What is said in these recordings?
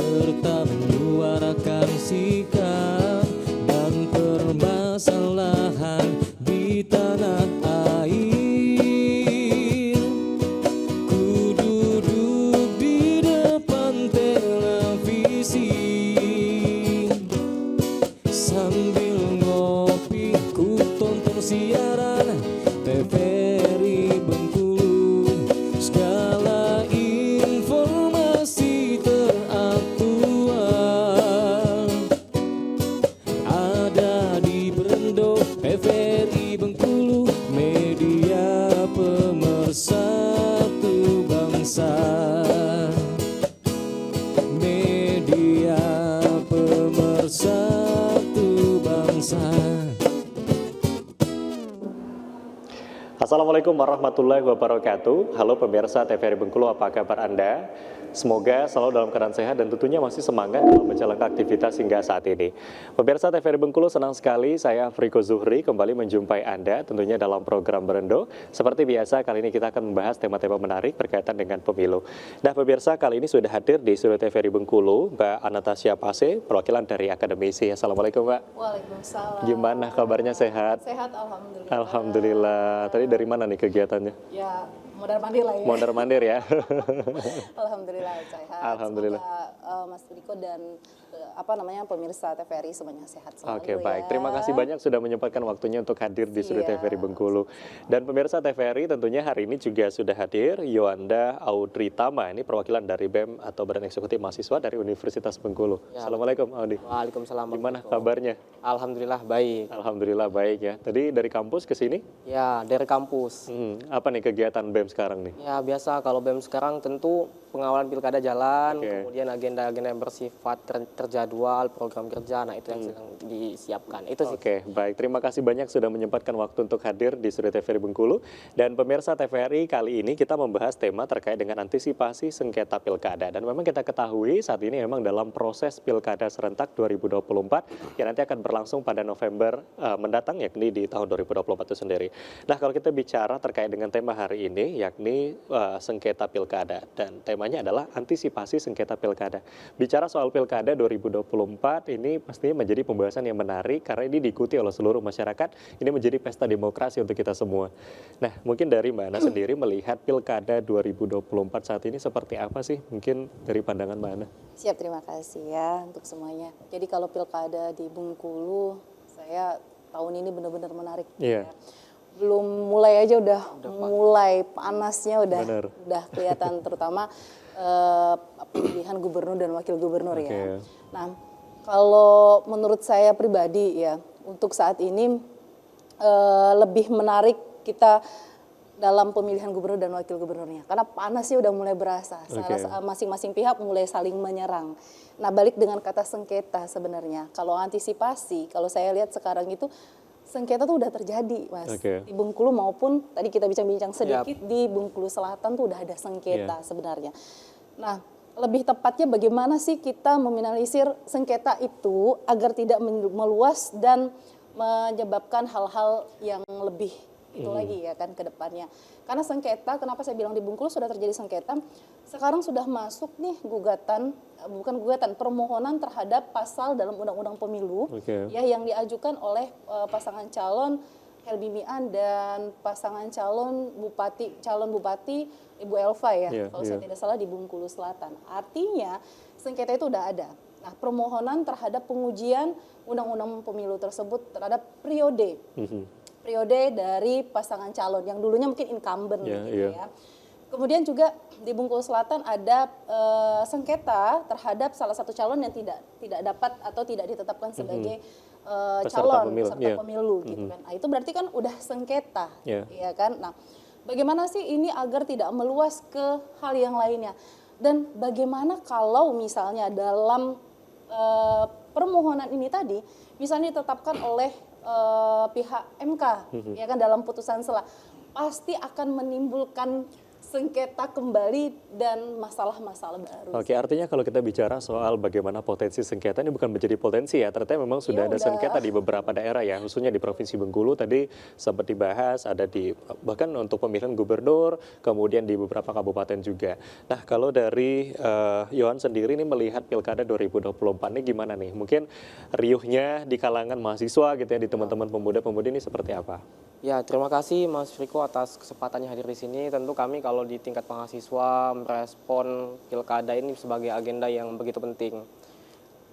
serta menyuarakan sikap dan permasalahan di tanah air. Ku duduk di depan televisi sambil ngopi, ku tonton siaran TVRI Bengkulu. Segala informasi teraktual ada di Berendo TVRI Bengkulu, media pemersatu bangsa. Media pemersatu bangsa. Assalamualaikum warahmatullahi wabarakatuh. Halo pemirsa TVRI Bengkulu, apa kabar Anda? Semoga selalu dalam keadaan sehat dan tentunya masih semangat dalam menjalankan aktivitas hingga saat ini. Pemirsa TVRI Bengkulu, senang sekali saya Friko Zuhri kembali menjumpai Anda tentunya dalam program Berendo. Seperti biasa, kali ini kita akan membahas tema-tema menarik berkaitan dengan pemilu. Nah pemirsa, kali ini sudah hadir di studio TVRI Bengkulu Mbak Anastasia Pase, perwakilan dari akademisi. Assalamualaikum Mbak. Waalaikumsalam. Gimana kabarnya, sehat? Sehat, alhamdulillah. Alhamdulillah. Tadi dari mana nih kegiatannya? Ya, mondar-mandir lah ya. Mondar-mandir ya. Alhamdulillah sehat. Alhamdulillah. Semoga Mas Riko dan pemirsa TVRI semuanya sehat selalu. Oke, baik. Ya. Terima kasih banyak sudah menyempatkan waktunya untuk hadir di studio TVRI Bengkulu. Dan pemirsa TVRI tentunya hari ini juga sudah hadir Yoanda Audrey Tama, ini perwakilan dari BEM atau Badan Eksekutif Mahasiswa dari Universitas Bengkulu. Ya. Assalamualaikum Audi. Waalaikumsalam. Gimana kabarnya? Alhamdulillah baik. Alhamdulillah baik ya. Tadi dari kampus ke sini? Ya, dari kampus. Apa nih kegiatan BEM sekarang nih? Ya, biasa kalau BEM sekarang tentu pengawalan pilkada jalan, Oke. kemudian agenda-agenda yang bersifat terjadwal, program kerja, nah itu yang sedang disiapkan. Itu sih. Oke, baik. Terima kasih banyak sudah menyempatkan waktu untuk hadir di studio TVRI Bengkulu. Dan pemirsa TVRI, kali ini kita membahas tema terkait dengan antisipasi sengketa pilkada. Dan memang kita ketahui saat ini memang dalam proses pilkada serentak 2024 yang nanti akan berlangsung pada November mendatang, yakni di tahun 2024 itu sendiri. Nah, kalau kita bicara terkait dengan tema hari ini, yakni sengketa pilkada. Dan temanya adalah antisipasi sengketa pilkada. Bicara soal pilkada 2024 ini pastinya menjadi pembahasan yang menarik karena ini diikuti oleh seluruh masyarakat. Ini menjadi pesta demokrasi untuk kita semua. Nah, mungkin dari mana sendiri melihat pilkada 2024 saat ini seperti apa sih? Mungkin dari pandangan mana? Siap, terima kasih ya untuk semuanya. Jadi kalau pilkada di Bengkulu, saya tahun ini benar-benar menarik. Iya. Ya. Belum mulai aja udah mulai panasnya udah kelihatan, terutama pemilihan gubernur dan wakil gubernur ya. Nah, kalau menurut saya pribadi ya, untuk saat ini lebih menarik kita dalam pemilihan gubernur dan wakil gubernurnya, karena panasnya udah mulai berasa. Masing-masing pihak mulai saling menyerang. Nah, balik dengan kata sengketa sebenarnya. Kalau antisipasi, kalau saya lihat sekarang itu sengketa tuh udah terjadi, Mas. Di Bengkulu maupun tadi kita bincang-bincang sedikit di Bengkulu Selatan tuh udah ada sengketa sebenarnya. Nah, lebih tepatnya bagaimana sih kita meminimalisir sengketa itu agar tidak meluas dan menyebabkan hal-hal yang lebih itu lagi ya kan ke depannya. Karena sengketa, kenapa saya bilang di Bengkulu sudah terjadi sengketa, sekarang sudah masuk nih permohonan terhadap pasal dalam Undang-Undang Pemilu ya yang diajukan oleh pasangan calon Helbi Mian dan pasangan calon bupati Ibu Elva ya, kalau saya tidak salah di Bengkulu Selatan. Artinya sengketa itu udah ada. Nah, permohonan terhadap pengujian Undang-Undang Pemilu tersebut terhadap periode dari pasangan calon yang dulunya mungkin incumbent ya. Kemudian juga di Bengkulu Selatan ada sengketa terhadap salah satu calon yang tidak dapat atau tidak ditetapkan sebagai calon peserta pemilu gitu kan. Nah, itu berarti kan udah sengketa ya kan. Nah, bagaimana sih ini agar tidak meluas ke hal yang lainnya? Dan bagaimana kalau misalnya dalam permohonan ini tadi misalnya ditetapkan oleh pihak MK ya kan dalam putusan sela, pasti akan menimbulkan sengketa kembali dan masalah-masalah baru. Oke, artinya kalau kita bicara soal bagaimana potensi sengketa ini bukan menjadi potensi ya, ternyata memang sudah ada sengketa di beberapa daerah ya, khususnya di Provinsi Bengkulu tadi sempat dibahas, ada di bahkan untuk pemilihan gubernur, kemudian di beberapa kabupaten juga. Nah, kalau dari Yohan sendiri ini melihat Pilkada 2024 ini gimana nih? Mungkin riuhnya di kalangan mahasiswa gitu ya, di teman-teman pemuda-pemudi ini seperti apa? Ya, terima kasih Mas Friko atas kesempatannya hadir di sini. Tentu kami kalau di tingkat mahasiswa merespon pilkada ini sebagai agenda yang begitu penting.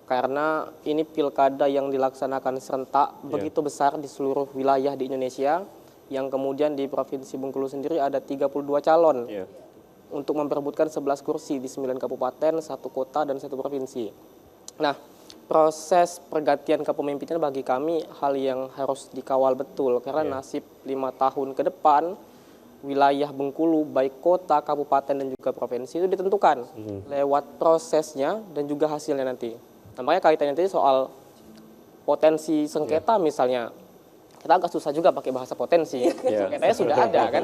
Karena ini pilkada yang dilaksanakan serentak begitu besar di seluruh wilayah di Indonesia, yang kemudian di Provinsi Bengkulu sendiri ada 32 calon untuk memperebutkan 11 kursi di 9 kabupaten, 1 kota, dan 1 provinsi. Nah, proses pergantian kepemimpinan bagi kami hal yang harus dikawal betul karena nasib 5 tahun ke depan wilayah Bengkulu baik kota, kabupaten dan juga provinsi itu ditentukan lewat prosesnya dan juga hasilnya nanti. Nah, makanya kaitannya tadi soal potensi sengketa misalnya. Kita agak susah juga pakai bahasa potensi. Sengketanya sudah ada kan.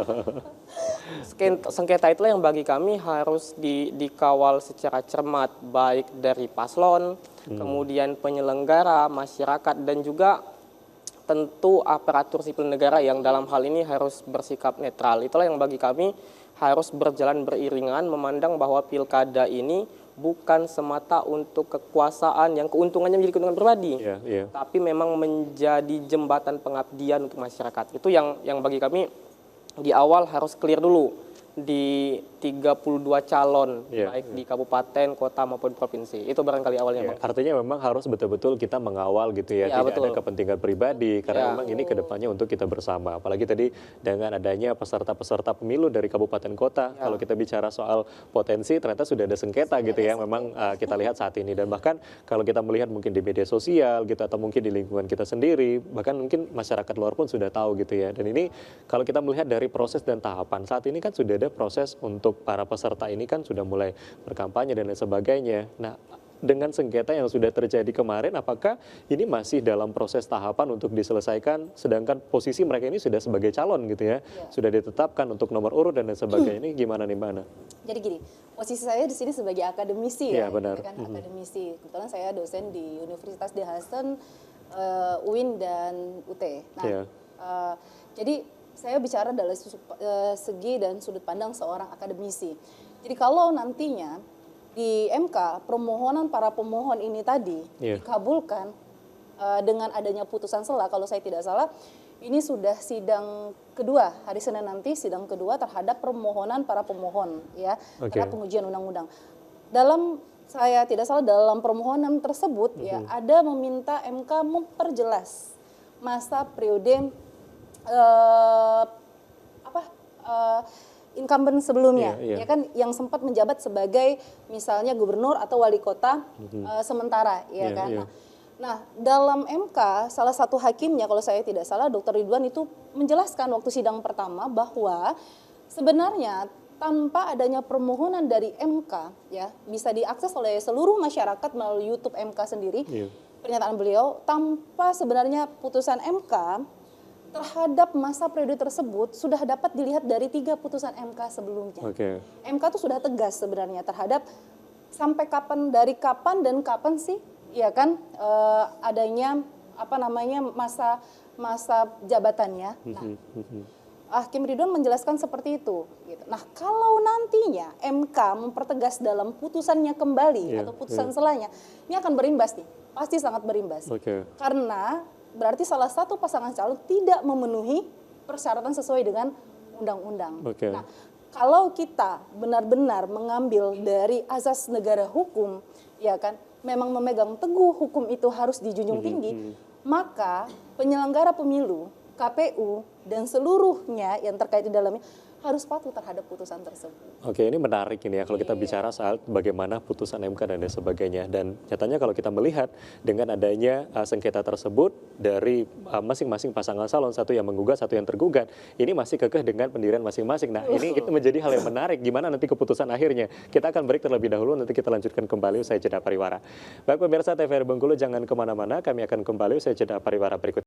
Sengketa itulah yang bagi kami harus dikawal secara cermat baik dari paslon, kemudian penyelenggara, masyarakat dan juga tentu aparatur sipil negara yang dalam hal ini harus bersikap netral. Itulah yang bagi kami harus berjalan beriringan memandang bahwa pilkada ini bukan semata untuk kekuasaan yang keuntungannya menjadi keuntungan pribadi, tapi memang menjadi jembatan pengabdian untuk masyarakat. Itu yang bagi kami di awal harus clear dulu di 32 calon baik di kabupaten, kota maupun provinsi. Itu barangkali awalnya. Artinya memang harus betul-betul kita mengawal gitu ya, tidak ada kepentingan pribadi karena memang ini kedepannya untuk kita bersama. Apalagi tadi dengan adanya peserta-peserta pemilu dari kabupaten kota, kalau kita bicara soal potensi ternyata sudah ada sengketa gitu ya, memang kita lihat saat ini. Dan bahkan kalau kita melihat mungkin di media sosial gitu atau mungkin di lingkungan kita sendiri, bahkan mungkin masyarakat luar pun sudah tahu gitu ya. Dan ini kalau kita melihat dari proses dan tahapan, saat ini kan sudah ada proses untuk para peserta ini kan sudah mulai berkampanye dan lain sebagainya. Nah, dengan sengketa yang sudah terjadi kemarin, apakah ini masih dalam proses tahapan untuk diselesaikan, sedangkan posisi mereka ini sudah sebagai calon gitu ya, sudah ditetapkan untuk nomor urut dan lain sebagainya. Ini gimana nih Mbak Ana? Jadi gini, posisi saya di sini sebagai akademisi ya, benar. kan akademisi. Kebetulan saya dosen di Universitas De Hazen, UIN dan UT. Nah, jadi saya bicara dari segi dan sudut pandang seorang akademisi. Jadi kalau nantinya di MK permohonan para pemohon ini tadi dikabulkan dengan adanya putusan sela, kalau saya tidak salah, ini sudah sidang kedua hari Senin nanti, sidang kedua terhadap permohonan para pemohon ya terhadap pengujian undang-undang. Dalam saya tidak salah dalam permohonan tersebut ya ada meminta MK memperjelas masa periode incumbent sebelumnya, ya kan yang sempat menjabat sebagai misalnya gubernur atau wali kota sementara, ya kan. Nah, dalam MK salah satu hakimnya kalau saya tidak salah Dr. Ridwan itu menjelaskan waktu sidang pertama bahwa sebenarnya tanpa adanya permohonan dari MK ya bisa diakses oleh seluruh masyarakat melalui YouTube MK sendiri. Pernyataan beliau tanpa sebenarnya putusan MK terhadap masa periode tersebut sudah dapat dilihat dari 3 putusan MK sebelumnya. MK itu sudah tegas sebenarnya terhadap sampai kapan, dari kapan dan kapan sih, ya kan adanya apa namanya masa jabatannya. Nah, Hakim Ridwan menjelaskan seperti itu. Gitu. Nah, kalau nantinya MK mempertegas dalam putusannya kembali atau putusan selanya, ini akan berimbas nih, pasti sangat berimbas. Karena berarti salah satu pasangan calon tidak memenuhi persyaratan sesuai dengan undang-undang. Nah, kalau kita benar-benar mengambil dari azas negara hukum, ya kan, memang memegang teguh hukum itu harus dijunjung tinggi, maka penyelenggara pemilu, KPU dan seluruhnya yang terkait di dalamnya harus patuh terhadap putusan tersebut. Oke, ini menarik ini ya kalau kita bicara soal bagaimana putusan MK dan lain sebagainya. Dan nyatanya kalau kita melihat dengan adanya sengketa tersebut dari masing-masing pasangan calon, satu yang menggugat, satu yang tergugat, ini masih kekeh dengan pendirian masing-masing. Nah, ini itu menjadi hal yang menarik. Gimana nanti keputusan akhirnya? Kita akan break terlebih dahulu, nanti kita lanjutkan kembali usai jeda pariwara. Baik pemirsa TVRI Bengkulu, jangan kemana-mana, kami akan kembali usai jeda pariwara berikut.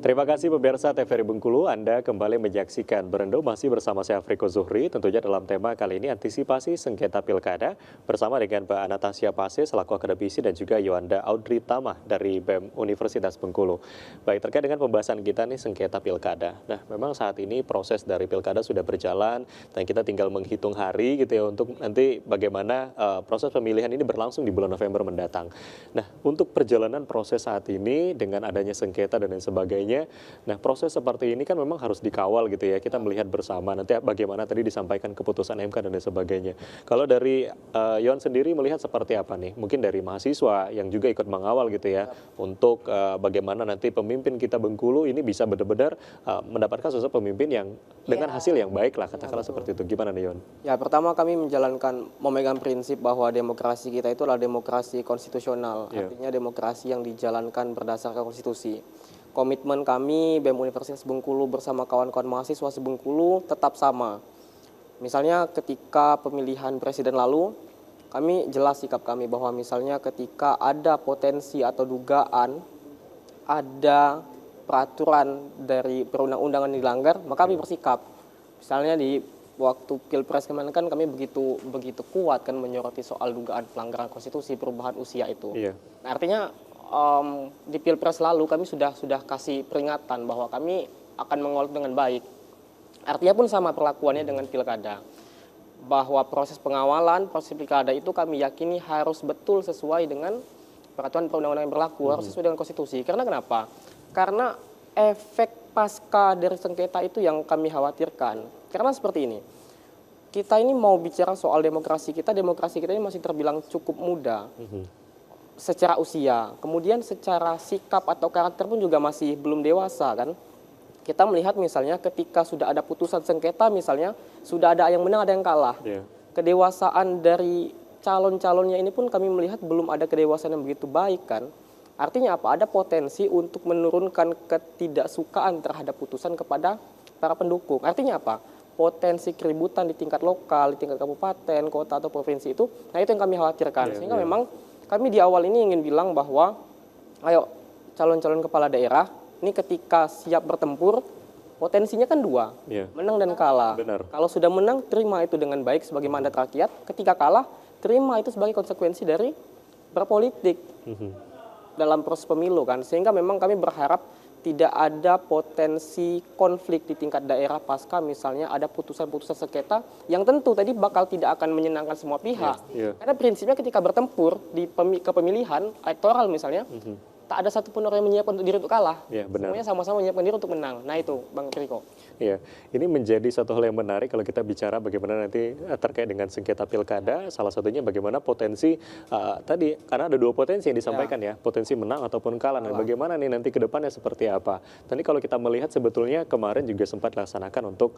Terima kasih pemirsa TVRI Bengkulu, Anda kembali menyaksikan Berendo masih bersama saya Friko Zuhri, tentunya dalam tema kali ini antisipasi sengketa pilkada bersama dengan Mbak Anastasia Pase selaku akademisi dan juga Yohanda Audrey Tamah dari BEM Universitas Bengkulu. Baik, terkait dengan pembahasan kita nih sengketa pilkada. Nah, memang saat ini proses dari pilkada sudah berjalan dan kita tinggal menghitung hari gitu ya untuk nanti bagaimana proses pemilihan ini berlangsung di bulan November mendatang. Nah, untuk perjalanan proses saat ini dengan adanya sengketa dan lain sebagainya. Nah, proses seperti ini kan memang harus dikawal gitu ya. Kita melihat bersama nanti bagaimana tadi disampaikan keputusan MK dan lain sebagainya. Kalau dari Yon sendiri melihat seperti apa nih? Mungkin dari mahasiswa yang juga ikut mengawal gitu ya. Untuk bagaimana nanti pemimpin kita Bengkulu ini bisa benar-benar mendapatkan sosok pemimpin yang dengan hasil yang baik lah katakanlah seperti itu. Gimana nih Yon? Ya, pertama kami memegang prinsip bahwa demokrasi kita itu adalah demokrasi konstitusional. Artinya demokrasi yang dijalankan berdasarkan konstitusi. Komitmen kami BEM Universitas Bengkulu bersama kawan-kawan mahasiswa sebengkulu tetap sama. Misalnya ketika pemilihan presiden lalu, kami jelas sikap kami bahwa misalnya ketika ada potensi atau dugaan, ada peraturan dari perundang-undangan dilanggar, maka kami bersikap. Misalnya di waktu Pilpres kemarin kan kami begitu kuat kan menyoroti soal dugaan pelanggaran konstitusi perubahan usia itu. Iya. Nah, artinya di Pilpres lalu kami sudah kasih peringatan bahwa kami akan mengawal dengan baik. Artinya pun sama perlakuannya dengan pilkada. Bahwa proses pengawalan, proses pilkada itu kami yakini harus betul sesuai dengan peraturan perundang-undangan yang berlaku, harus sesuai dengan konstitusi. Karena kenapa? Karena efek pasca dari sengketa itu yang kami khawatirkan. Karena seperti ini, kita ini mau bicara soal demokrasi kita ini masih terbilang cukup muda. Secara usia, kemudian secara sikap atau karakter pun juga masih belum dewasa kan. Kita melihat misalnya ketika sudah ada putusan sengketa misalnya, sudah ada yang menang ada yang kalah. Kedewasaan dari calon-calonnya ini pun kami melihat belum ada kedewasaan yang begitu baik kan. Artinya apa? Ada potensi untuk menurunkan ketidaksukaan terhadap putusan kepada para pendukung. Artinya apa? Potensi keributan di tingkat lokal, di tingkat kabupaten, kota atau provinsi itu, nah itu yang kami khawatirkan. Sehingga memang kami di awal ini ingin bilang bahwa ayo calon-calon kepala daerah ini ketika siap bertempur potensinya kan dua, menang dan kalah. Benar. Kalau sudah menang terima itu dengan baik sebagai mandat rakyat, ketika kalah terima itu sebagai konsekuensi dari berpolitik dalam proses pemilu kan. Sehingga memang kami berharap tidak ada potensi konflik di tingkat daerah pasca misalnya ada putusan-putusan sengketa yang tentu tadi bakal tidak akan menyenangkan semua pihak. Karena prinsipnya ketika bertempur di kepemilihan elektoral misalnya, tak ada satupun orang yang menyiapkan diri untuk kalah. Semuanya sama-sama menyiapkan diri untuk menang. Nah itu Bang Friko. Iya, ini menjadi satu hal yang menarik kalau kita bicara bagaimana nanti terkait dengan sengketa pilkada. Salah satunya bagaimana potensi tadi, karena ada dua potensi yang disampaikan ya, potensi menang ataupun kalah. Nah, bagaimana nih nanti ke depannya seperti apa? Tadi kalau kita melihat sebetulnya kemarin juga sempat dilaksanakan untuk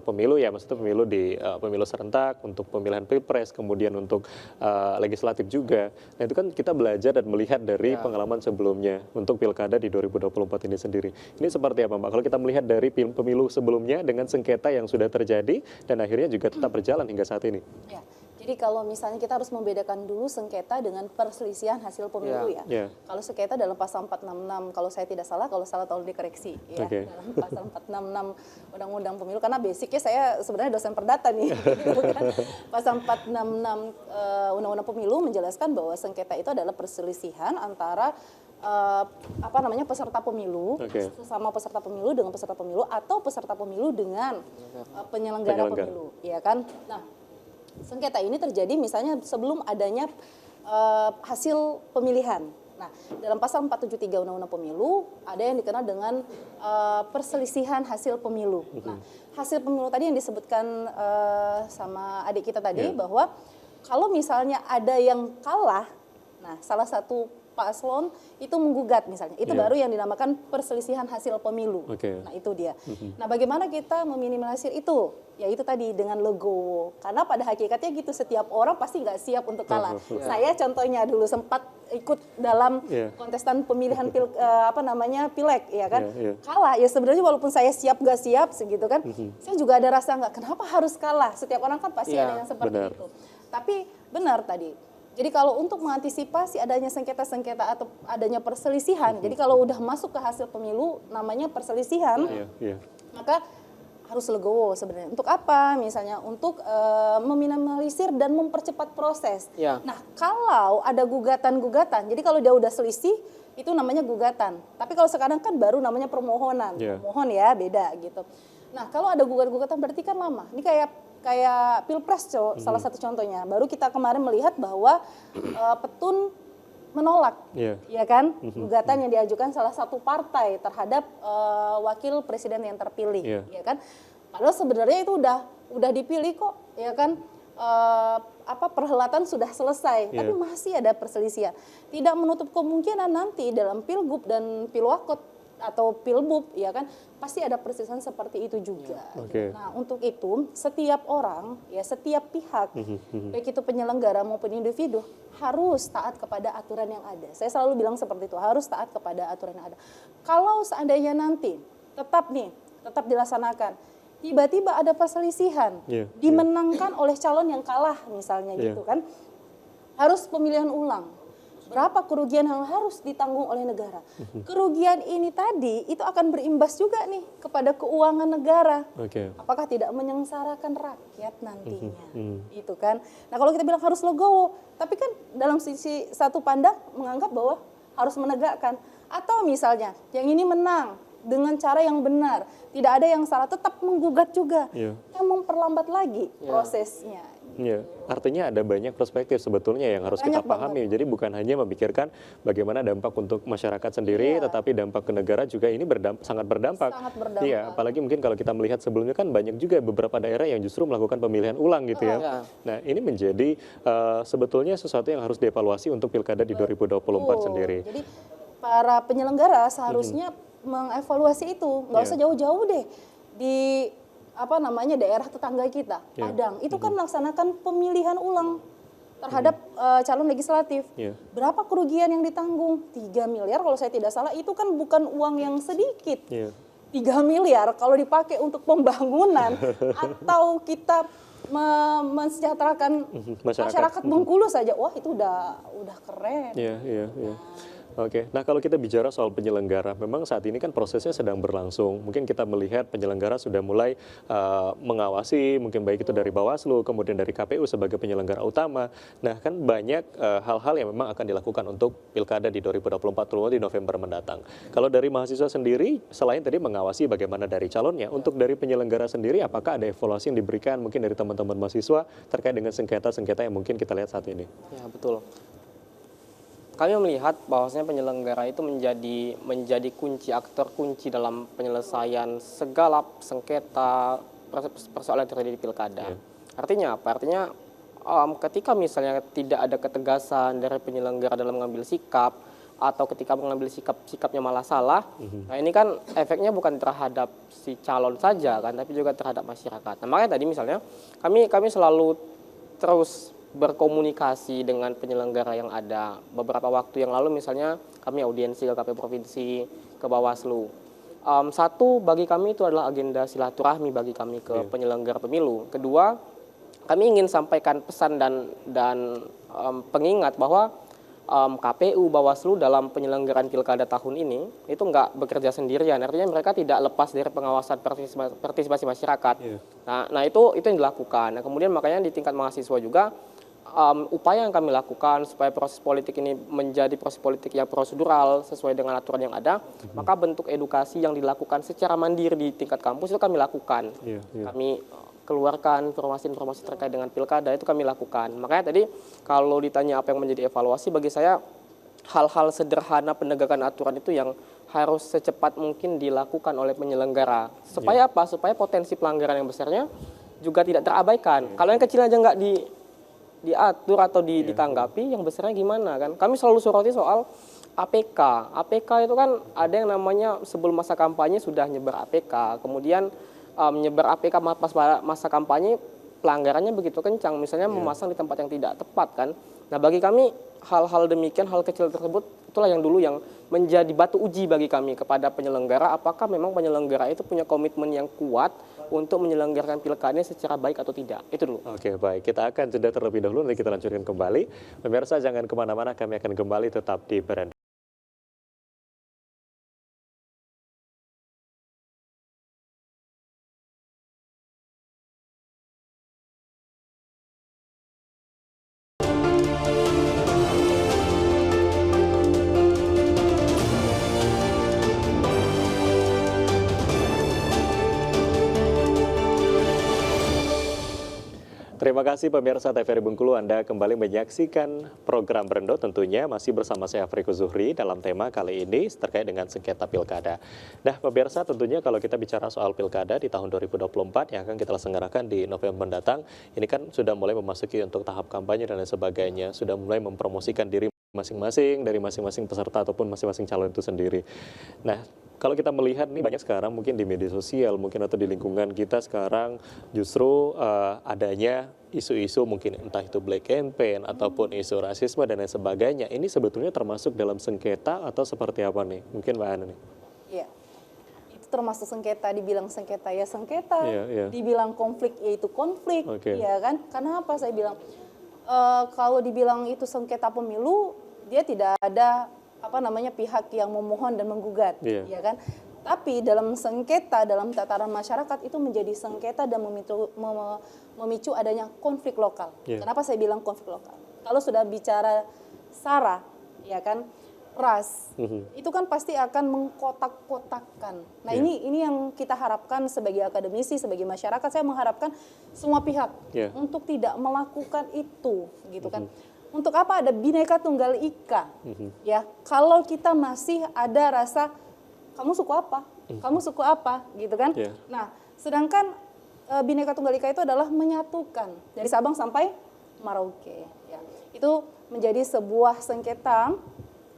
pemilu ya, maksudnya pemilu di pemilu serentak, untuk pemilihan pilpres, kemudian untuk legislatif juga. Nah itu kan kita belajar dan melihat dari pengalaman sebelumnya untuk pilkada di 2024 ini sendiri. Ini seperti apa Mbak? Kalau kita melihat dari pemilu sebelumnya dengan sengketa yang sudah terjadi dan akhirnya juga tetap berjalan hingga saat ini. Ya, jadi kalau misalnya kita harus membedakan dulu sengketa dengan perselisihan hasil pemilu ya. Kalau sengketa dalam pasal 466, kalau saya tidak salah, kalau salah tolong dikoreksi ya. Dalam pasal 466 Undang-Undang Pemilu, karena basicnya saya sebenarnya dosen perdata nih. Pasal 466 Undang-Undang Pemilu menjelaskan bahwa sengketa itu adalah perselisihan antara peserta pemilu, sesama peserta pemilu dengan peserta pemilu atau peserta pemilu dengan penyelenggara pemilu, ya kan? Nah, sengketa ini terjadi misalnya sebelum adanya hasil pemilihan. Nah, dalam pasal 473 Undang-Undang Pemilu ada yang dikenal dengan perselisihan hasil pemilu. Nah, hasil pemilu tadi yang disebutkan sama adik kita tadi bahwa kalau misalnya ada yang kalah, nah salah satu paslon itu menggugat misalnya, itu baru yang dinamakan perselisihan hasil pemilu. Nah itu dia. Nah bagaimana kita meminimalisir itu? Ya itu tadi dengan legowo. Karena pada hakikatnya gitu, setiap orang pasti nggak siap untuk kalah. Saya contohnya dulu sempat ikut dalam kontestan pemilihan pileg, ya kan? Kalah ya sebenarnya walaupun saya siap nggak siap segitu kan, saya juga ada rasa nggak kenapa harus kalah. Setiap orang kan pasti ada yang seperti itu. Tapi benar tadi. Jadi kalau untuk mengantisipasi adanya sengketa-sengketa atau adanya perselisihan, jadi kalau udah masuk ke hasil pemilu namanya perselisihan, Iya, iya. maka harus legowo sebenarnya. Untuk apa? Misalnya untuk meminimalisir dan mempercepat proses. Ya. Nah, kalau ada gugatan-gugatan, jadi kalau dia udah selisih itu namanya gugatan. Tapi kalau sekarang kan baru namanya permohonan. Yeah. Mohon ya, beda gitu. Nah, kalau ada gugatan-gugatan berarti kan lama. Ini kayak Pilpres, salah satu contohnya. Baru kita kemarin melihat bahwa Petun menolak, ya kan, gugatan yang diajukan salah satu partai terhadap wakil presiden yang terpilih, ya kan. Padahal sebenarnya itu udah dipilih kok, ya kan. Perhelatan sudah selesai, tapi masih ada perselisihan. Tidak menutup kemungkinan nanti dalam Pilgub dan Pilwakot atau Pilbub, ya kan, pasti ada perselisihan seperti itu juga. Okay. Nah, untuk itu setiap orang, ya setiap pihak, baik itu penyelenggara maupun individu harus taat kepada aturan yang ada. Saya selalu bilang seperti itu, harus taat kepada aturan yang ada. Kalau seandainya nanti tetap dilaksanakan, tiba-tiba ada perselisihan, dimenangkan oleh calon yang kalah misalnya gitu kan, harus pemilihan ulang. Berapa kerugian yang harus ditanggung oleh negara? Kerugian ini tadi itu akan berimbas juga nih kepada keuangan negara. Apakah tidak menyengsarakan rakyat nantinya? Itu kan. Nah, kalau kita bilang harus legowo, tapi kan dalam sisi satu pandang menganggap bahwa harus menegakkan. Atau misalnya yang ini menang dengan cara yang benar, tidak ada yang salah, tetap menggugat juga, yang memperlambat lagi prosesnya. Ya, artinya ada banyak perspektif sebetulnya yang harus kita pahami. Jadi bukan hanya memikirkan bagaimana dampak untuk masyarakat sendiri, tetapi dampak ke negara juga ini sangat berdampak. Iya, apalagi mungkin kalau kita melihat sebelumnya kan banyak juga beberapa daerah yang justru melakukan pemilihan ulang gitu ya. Nah, ini menjadi sebetulnya sesuatu yang harus dievaluasi untuk pilkada di 2024 sendiri. Jadi para penyelenggara seharusnya mengevaluasi itu, nggak usah jauh-jauh deh di daerah tetangga kita, Padang, itu kan melaksanakan pemilihan ulang terhadap calon legislatif. Berapa kerugian yang ditanggung? 3 miliar kalau saya tidak salah, itu kan bukan uang yang sedikit. 3 miliar kalau dipakai untuk pembangunan atau kita mensejahterakan masyarakat Bengkulu saja, wah itu udah keren. Oke, nah kalau kita bicara soal penyelenggara, memang saat ini kan prosesnya sedang berlangsung. Mungkin kita melihat penyelenggara sudah mulai mengawasi, mungkin baik itu dari Bawaslu, kemudian dari KPU sebagai penyelenggara utama. Nah kan banyak hal-hal yang memang akan dilakukan untuk pilkada di 2024 di November mendatang. Kalau dari mahasiswa sendiri, selain tadi mengawasi bagaimana dari calonnya, untuk dari penyelenggara sendiri, apakah ada evaluasi yang diberikan mungkin dari teman-teman mahasiswa terkait dengan sengketa-sengketa yang mungkin kita lihat saat ini? Ya betul. Kami melihat bahwasanya penyelenggara itu menjadi aktor kunci dalam penyelesaian segala sengketa persoalan yang terjadi di pilkada. Artinya apa? Artinya ketika misalnya tidak ada ketegasan dari penyelenggara dalam mengambil sikap, atau ketika mengambil sikapnya malah salah, nah ini kan efeknya bukan terhadap si calon saja kan, tapi juga terhadap masyarakat. Nah makanya tadi misalnya kami selalu terus berkomunikasi dengan penyelenggara yang ada. Beberapa waktu yang lalu misalnya kami audiensi ke KPU Provinsi, ke Bawaslu. Satu, bagi kami itu adalah agenda silaturahmi bagi kami ke penyelenggara pemilu. Kedua, kami ingin sampaikan pesan dan pengingat bahwa KPU, Bawaslu dalam penyelenggaraan pilkada tahun ini itu nggak bekerja sendirian. Artinya mereka tidak lepas dari pengawasan partisipasi masyarakat. Nah itu yang dilakukan. Nah, kemudian makanya di tingkat mahasiswa juga upaya yang kami lakukan supaya proses politik ini menjadi proses politik yang prosedural sesuai dengan aturan yang ada, maka bentuk edukasi yang dilakukan secara mandiri di tingkat kampus itu kami lakukan. Kami keluarkan informasi-informasi terkait dengan pilkada itu kami lakukan. Makanya tadi kalau ditanya apa yang menjadi evaluasi, bagi saya hal-hal sederhana penegakan aturan itu yang harus secepat mungkin dilakukan oleh penyelenggara. Supaya apa? Supaya potensi pelanggaran yang besarnya juga tidak terabaikan. Kalau yang kecil aja nggak diatur atau ditanggapi, yang besarnya gimana kan? Kami selalu soroti soal APK. APK itu kan ada yang namanya sebelum masa kampanye sudah nyebar APK, kemudian menyebar APK pas masa kampanye pelanggarannya begitu kencang, misalnya memasang di tempat yang tidak tepat kan. Nah, bagi kami hal-hal demikian, hal kecil tersebut itulah yang dulu yang menjadi batu uji bagi kami kepada penyelenggara, apakah memang penyelenggara itu punya komitmen yang kuat untuk menyelenggarakan pilkada secara baik atau tidak. Itu dulu. Oke, baik. Kita akan jeda terlebih dahulu, nanti kita lanjutkan kembali. Pemirsa jangan kemana-mana, kami akan kembali tetap di Beranda. Terima kasih pemirsa TVRI Bengkulu, Anda kembali menyaksikan program Berendo, tentunya masih bersama saya Afriko Zuhri dalam tema kali ini terkait dengan sengketa pilkada. Nah pemirsa, tentunya kalau kita bicara soal pilkada di tahun 2024 yang akan kita selenggarakan di November mendatang, ini kan sudah mulai memasuki untuk tahap kampanye dan lain sebagainya, sudah mulai mempromosikan diri masing-masing dari masing-masing peserta ataupun masing-masing calon itu sendiri. Nah, kalau kita melihat nih banyak sekarang mungkin di media sosial mungkin atau di lingkungan kita sekarang justru adanya isu-isu mungkin entah itu black campaign ataupun isu rasisme dan lain sebagainya. Ini sebetulnya termasuk dalam sengketa atau seperti apa nih? Mungkin Mbak Ana nih. Iya. Itu termasuk sengketa, dibilang sengketa ya sengketa, Iya. dibilang konflik yaitu konflik, Oke. ya kan? Karena apa saya bilang? Kalau dibilang itu sengketa pemilu, dia tidak ada pihak yang memohon dan menggugat, Iya. ya kan? Tapi dalam sengketa, dalam tataran masyarakat itu menjadi sengketa dan memicu adanya konflik lokal. Iya. Kenapa saya bilang konflik lokal? Kalau sudah bicara SARA, ya kan, ras, itu kan pasti akan mengkotak-kotakkan. Nah Iya. ini yang kita harapkan sebagai akademisi, sebagai masyarakat, saya mengharapkan semua pihak Iya. untuk tidak melakukan itu, gitu kan. Untuk apa ada Bhinneka Tunggal Ika? Ya, kalau kita masih ada rasa kamu suku apa? Kamu suku apa? Gitu kan? Iya. Nah, sedangkan Bhinneka Tunggal Ika itu adalah menyatukan dari Sabang sampai Merauke. Ya. Itu menjadi sebuah sengketa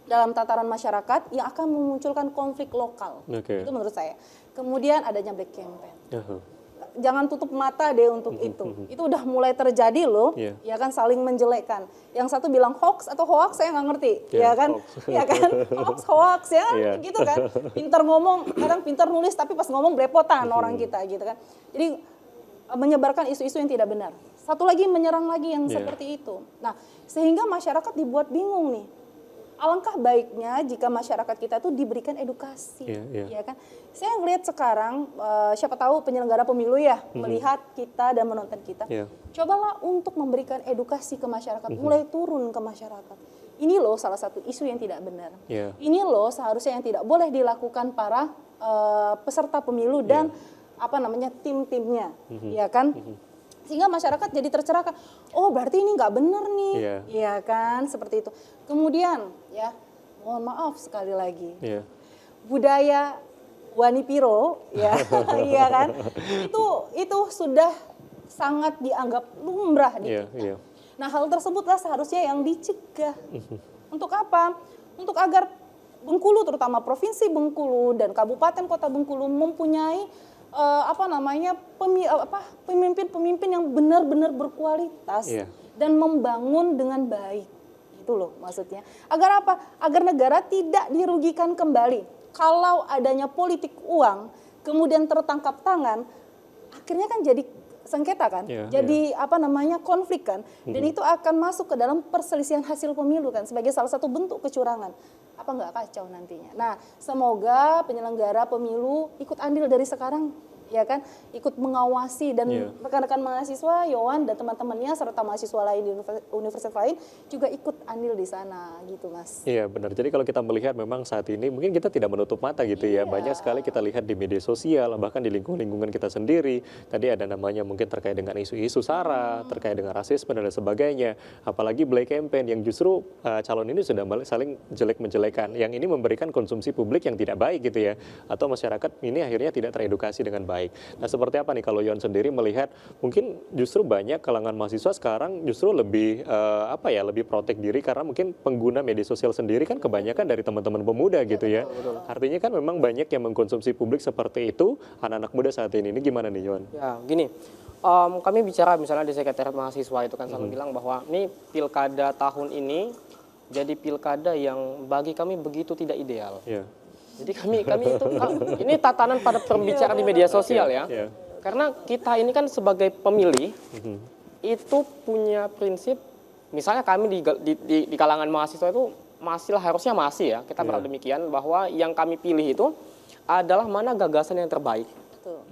dalam tataran masyarakat yang akan memunculkan konflik lokal. Oke. Itu menurut saya. Kemudian adanya black campaign. Aha. Jangan tutup mata deh untuk itu. Itu udah mulai terjadi loh, Iya. ya kan, saling menjelekkan. Yang satu bilang hoax atau hoax saya nggak ngerti, Iya, ya kan, hoax. ya kan, hoax ya, kan? Iya. Gitu kan. Pintar ngomong, kadang pintar nulis tapi pas ngomong belepotan orang kita, gitu kan. Jadi menyebarkan isu-isu yang tidak benar. Satu lagi menyerang lagi yang Iya. seperti itu. Nah, sehingga masyarakat dibuat bingung nih. Alangkah baiknya jika masyarakat kita tuh diberikan edukasi, Iya. ya kan? Saya ngelihat sekarang, siapa tahu penyelenggara pemilu ya melihat kita dan menonton kita. Iya. Cobalah untuk memberikan edukasi ke masyarakat, mulai turun ke masyarakat. Ini loh salah satu isu yang tidak benar. Iya. Ini loh seharusnya yang tidak boleh dilakukan para peserta pemilu dan tim-timnya, ya kan? Sehingga masyarakat jadi tercerahkan. Oh, berarti ini nggak benar nih, Iya. ya kan? Seperti itu. Kemudian, ya, mohon maaf sekali lagi, Iya. budaya wanipiro, ya, iya kan? Itu sudah sangat dianggap lumrah di Iya. kita. Iya. Nah, hal tersebutlah seharusnya yang dicegah. Untuk apa? Untuk agar Bengkulu, terutama Provinsi Bengkulu dan Kabupaten Kota Bengkulu mempunyai pemimpin-pemimpin yang benar-benar berkualitas Iya. dan membangun dengan baik. Itu loh maksudnya. Agar apa? Agar negara tidak dirugikan kembali. Kalau adanya politik uang, kemudian tertangkap tangan, akhirnya kan jadi sengketa kan, Iya, jadi konflik kan, dan itu akan masuk ke dalam perselisihan hasil pemilu kan sebagai salah satu bentuk kecurangan. Apa nggak kacau nantinya? Nah, semoga penyelenggara pemilu ikut andil dari sekarang, ya kan, ikut mengawasi dan Iya. rekan-rekan mahasiswa, Yowan dan teman-temannya serta mahasiswa lain di universitas lain juga ikut andil di sana, gitu Mas. Iya benar, jadi kalau kita melihat memang saat ini mungkin kita tidak menutup mata gitu ya. Iya. Banyak sekali kita lihat di media sosial, bahkan di lingkungan kita sendiri. Tadi ada namanya mungkin terkait dengan isu-isu SARA, terkait dengan rasisme dan lain sebagainya. Apalagi black campaign yang justru calon ini sudah saling jelek-menjelekan. Yang ini memberikan konsumsi publik yang tidak baik gitu ya. Atau masyarakat ini akhirnya tidak teredukasi dengan baik. baik. Nah seperti apa nih kalau Yon sendiri melihat mungkin justru banyak kalangan mahasiswa sekarang justru lebih lebih protek diri karena mungkin pengguna media sosial sendiri kan kebanyakan dari teman-teman pemuda gitu ya. Artinya kan memang banyak yang mengkonsumsi publik seperti itu anak-anak muda saat ini. Ini gimana nih Yon? Ya, gini. Kami bicara misalnya di sekretariat mahasiswa itu kan selalu bilang bahwa ini pilkada tahun ini jadi pilkada yang bagi kami begitu tidak ideal. Yeah. Jadi kami itu ini tatanan pada pembicaraan di media sosial ya. Yeah. Karena kita ini kan sebagai pemilih itu punya prinsip, misalnya kami di kalangan mahasiswa itu harusnya masih ya kita berada demikian bahwa yang kami pilih itu adalah mana gagasan yang terbaik. Betul.